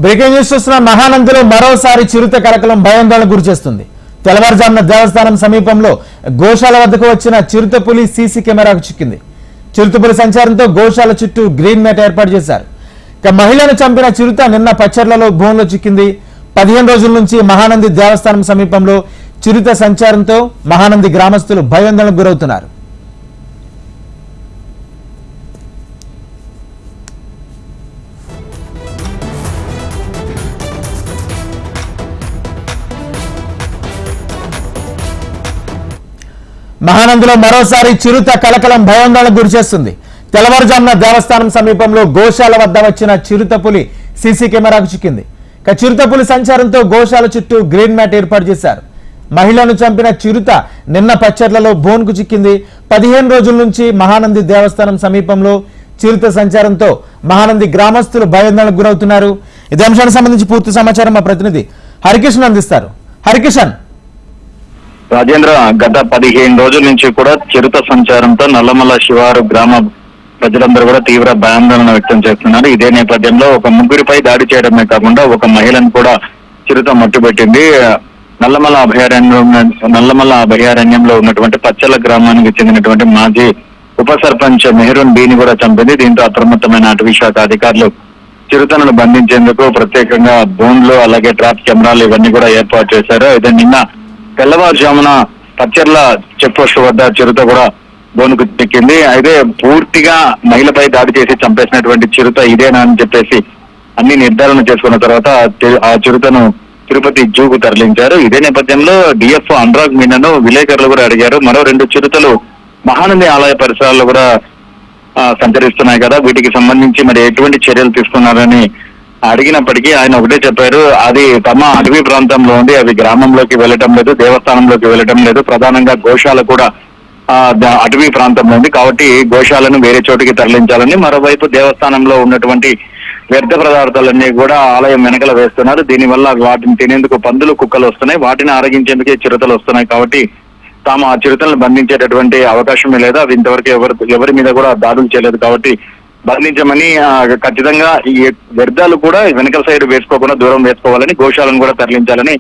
Breaking news చూస్తున్న మహానందిలో మరోసారి చిరుత కలకలం భయాందోళనకు గురిచేస్తుంది. తెల్లవారుజామున దేవస్థానం సమీపంలో గోశాల వద్దకు వచ్చిన చిరుత పులి సీసీ కెమెరాకు చిక్కింది. చిరుత పులి సంచారంతో గోశాల చుట్టూ గ్రీన్ మ్యాట్ ఏర్పాటు చేశారు. ఇక మహిళను చంపిన చిరుత నిన్న పచ్చర్లలో భూమిలో చిక్కింది. 15 రోజుల నుంచి మహానంది దేవస్థానం సమీపంలో చిరుత సంచారంతో మహానంది గ్రామస్తులు భయాందోళనకు గురవుతున్నారు. మహానందిలో మరోసారి చిరుత కలకలం భయాందోళనకు గురిచేస్తుంది. తెల్లవారుజామున దేవస్థానం సమీపంలో గోశాల వద్ద వచ్చిన చిరుత పులి సీసీ కెమెరాకు చిక్కింది. చిరుత పులి సంచారంతో గోశాల చుట్టూ గ్రీన్ మ్యాట్ ఏర్పాటు చేశారు. మహిళను చంపిన చిరుత నిన్న పచ్చర్లలో బోన్కు చిక్కింది. 15 రోజుల నుంచి మహానంది దేవస్థానం సమీపంలో చిరుత సంచారంతో మహానంది గ్రామస్తులు భయాందోళనకు గురవుతున్నారు. ఇదే అంశానికి సంబంధించి పూర్తి సమాచారం మా ప్రతినిధి హరికిషన్ అందిస్తారు. హరికిషన్, రాజేంద్ర, గత 15 రోజుల నుంచి కూడా చిరుత సంచారంతో నల్లమల్ల శివారు గ్రామ ప్రజలందరూ కూడా తీవ్ర భయాందోళన వ్యక్తం చేస్తున్నారు. ఇదే నేపథ్యంలో ఒక ముగ్గురిపై దాడి చేయడమే కాకుండా ఒక మహిళను కూడా చిరుత మట్టుబెట్టింది. నల్లమల్ల అభయారణ్యంలో ఉన్నటువంటి పచ్చల గ్రామానికి చెందినటువంటి మాజీ ఉప సర్పంచ్ మెహరూన్ బీని కూడా చంపింది. దీంతో అప్రమత్తమైన అటవీ శాఖ అధికారులు చిరుతలను బంధించేందుకు ప్రత్యేకంగా బోన్లు అలాగే ట్రాప్ కెమెరాలు ఇవన్నీ కూడా ఏర్పాటు చేశారు. అయితే నిన్న తెల్లవారుజామున పచ్చర్ల చెక్ పోస్ట్ వద్ద చిరుత కూడా బోనుకు చిక్కింది. అయితే పూర్తిగా మహిళపై దాడి చేసి చంపేసినటువంటి చిరుత ఇదేనా అని చెప్పేసి అన్ని నిర్ధారణ చేసుకున్న తర్వాత ఆ చిరుతను తిరుపతి జూకు తరలించారు. ఇదే నేపథ్యంలో డిఎఫ్ అనురాగ్ మీనను విలేకరులు కూడా అడిగారు. మరో 2 చిరుతలు మహానంది ఆలయ పరిసరాల్లో కూడా సంచరిస్తున్నాయి కదా, వీటికి సంబంధించి మరి ఎటువంటి చర్యలు తీసుకున్నారని అడిగినప్పటికీ ఆయన ఒకటే చెప్పారు, అది తమ అటవీ ప్రాంతంలో ఉంది, అవి గ్రామంలోకి వెళ్ళటం లేదు, దేవస్థానంలోకి వెళ్ళటం లేదు. ప్రధానంగా గోశాల కూడా అటవీ ప్రాంతంలో ఉంది కాబట్టి గోశాలను వేరే చోటికి తరలించాలని, మరోవైపు దేవస్థానంలో ఉన్నటువంటి వ్యర్థ పదార్థాలన్నీ కూడా ఆలయం వెనకల వేస్తున్నారు. దీనివల్ల వాటిని తినేందుకు పందులు కుక్కలు వస్తున్నాయి, వాటిని ఆరగించేందుకే చిరుతలు వస్తున్నాయి కాబట్టి తాము ఆ చిరుతలను బంధించేటటువంటి అవకాశమే లేదు. అవి ఇంతవరకు ఎవరి మీద కూడా దాడులు చేయలేదు కాబట్టి బంధించమని, ఖచ్చితంగా ఈ వ్యర్థాలు కూడా వెనకల సైడ్ వేసుకోకుండా దూరం వేసుకోవాలని, గోశాలను కూడా తరలించాలని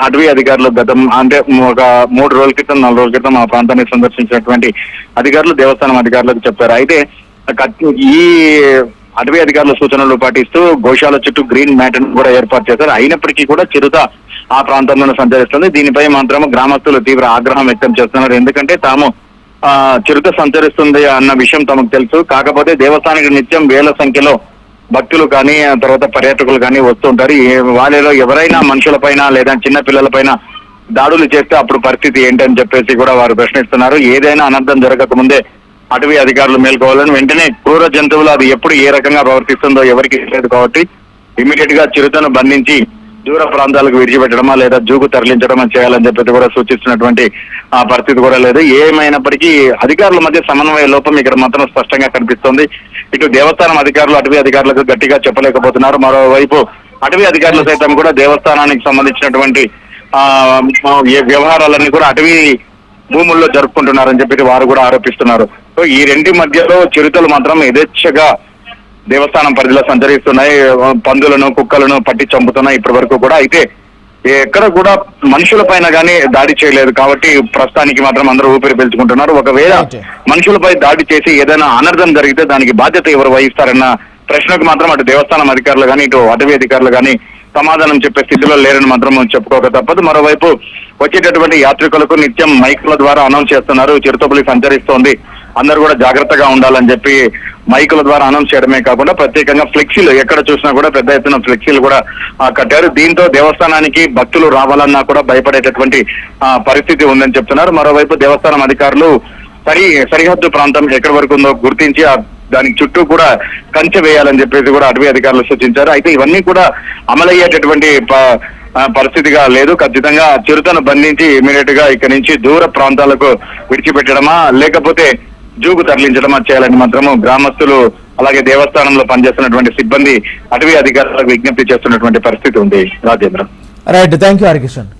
అటవీ అధికారులు గతం అంటే ఒక 3 రోజుల క్రితం 4 రోజుల క్రితం ఆ ప్రాంతాన్ని సందర్శించినటువంటి అధికారులు దేవస్థానం అధికారులకు చెప్పారు. అయితే ఈ అటవీ అధికారుల సూచనలు పాటిస్తూ గోశాల చుట్టూ గ్రీన్ మ్యాట్ కూడా ఏర్పాటు చేశారు. అయినప్పటికీ కూడా చిరుత ఆ ప్రాంతంలోనే సంచరిస్తుంది. దీనిపై మాత్రం గ్రామస్తులు తీవ్ర ఆగ్రహం వ్యక్తం చేస్తున్నారు. ఎందుకంటే తాము చిరుత సంచరిస్తుంది అన్న విషయం తమకు తెలుసు, కాకపోతే దేవస్థానానికి నిత్యం వేల సంఖ్యలో భక్తులు కానీ తర్వాత పర్యాటకులు కానీ వస్తుంటారు. వాళ్ళలో ఎవరైనా మనుషులపైన లేదా చిన్న పిల్లలపైన దాడులు చేస్తే అప్పుడు పరిస్థితి ఏంటని చెప్పేసి కూడా వారు ప్రశ్నిస్తున్నారు. ఏదైనా అనర్థం జరగకముందే అటవీ అధికారులు మేల్కోవాలని, వెంటనే క్రూర జంతువులు అది ఎప్పుడు ఏ రకంగా ప్రవర్తిస్తుందో ఎవరికి తెలియదు కాబట్టి ఇమీడియట్ గా చిరుతను బంధించి దూర ప్రాంతాలకు విడిచిపెట్టడమా లేదా జూకు తరలించడమా చేయాలని చెప్పేసి కూడా సూచిస్తున్నటువంటి ఆ పరిస్థితి కూడా లేదు. ఏమైనప్పటికీ అధికారుల మధ్య సమన్వయ లోపం ఇక్కడ మాత్రం స్పష్టంగా కనిపిస్తోంది. ఇటు దేవస్థానం అధికారులు అటవీ అధికారులకు గట్టిగా చెప్పలేకపోతున్నారు, మరోవైపు అటవీ అధికారులు సైతం కూడా దేవస్థానానికి సంబంధించినటువంటి వ్యవహారాలన్నీ కూడా అటవీ భూముల్లో జరుపుకుంటున్నారని చెప్పి వారు కూడా ఆరోపిస్తున్నారు. సో ఈ రెండి మధ్యలో చిరుతలు మాత్రం యథేచ్ఛగా దేవస్థానం పరిధిలో సంచరిస్తున్నాయి, పందులను కుక్కలను పట్టి చంపుతున్నాయి ఇప్పటి వరకు కూడా. అయితే ఎక్కడ కూడా మనుషుల పైన కానీ దాడి చేయలేదు కాబట్టి ప్రస్తుతానికి మాత్రం అందరూ ఊపిరి పీల్చుకుంటున్నారు. ఒకవేళ మనుషులపై దాడి చేసి ఏదైనా అనర్థం జరిగితే దానికి బాధ్యత ఎవరు వహిస్తారన్న ప్రశ్నకు మాత్రం అటు దేవస్థానం అధికారులు కానీ ఇటు అటవీ అధికారులు కానీ సమాధానం చెప్పే స్థితిలో లేరని మాత్రం చెప్పుకోక తప్పదు. మరోవైపు వచ్చేటటువంటి యాత్రికులకు నిత్యం మైకుల ద్వారా అనౌన్స్ చేస్తున్నారు, చిరుతపులి సంచరిస్తోంది, అందరూ కూడా జాగ్రత్తగా ఉండాలని చెప్పి మైకుల ద్వారా అనౌన్స్ చేయడమే కాకుండా ప్రత్యేకంగా ఫ్లెక్సీలు ఎక్కడ చూసినా కూడా పెద్ద ఎత్తున ఫ్లెక్సీలు కూడా కట్టారు. దీంతో దేవస్థానానికి భక్తులు రావాలన్నా కూడా భయపడేటటువంటి పరిస్థితి ఉందని చెప్తున్నారు. మరోవైపు దేవస్థానం అధికారులు సరిహద్దు ప్రాంతం ఎక్కడి వరకు ఉందో గుర్తించి దానికి చుట్టూ కూడా కంచె వేయాలని చెప్పేసి కూడా అటవీ అధికారులు సూచించారు. అయితే ఇవన్నీ కూడా అమలయ్యేటటువంటి పరిస్థితిగా లేదు. ఖచ్చితంగా చిరుతను బంధించి ఇమీడియట్ గా ఇక్కడి నుంచి దూర ప్రాంతాలకు విడిచిపెట్టడమా లేకపోతే జూకు తరలించడమా చేయాలని మాత్రము గ్రామస్తులు అలాగే దేవస్థానంలో పనిచేస్తున్నటువంటి సిబ్బంది అటవీ అధికారులకు విజ్ఞప్తి చేస్తున్నటువంటి పరిస్థితి ఉంది. Rajendra, right, thank you Harikishan.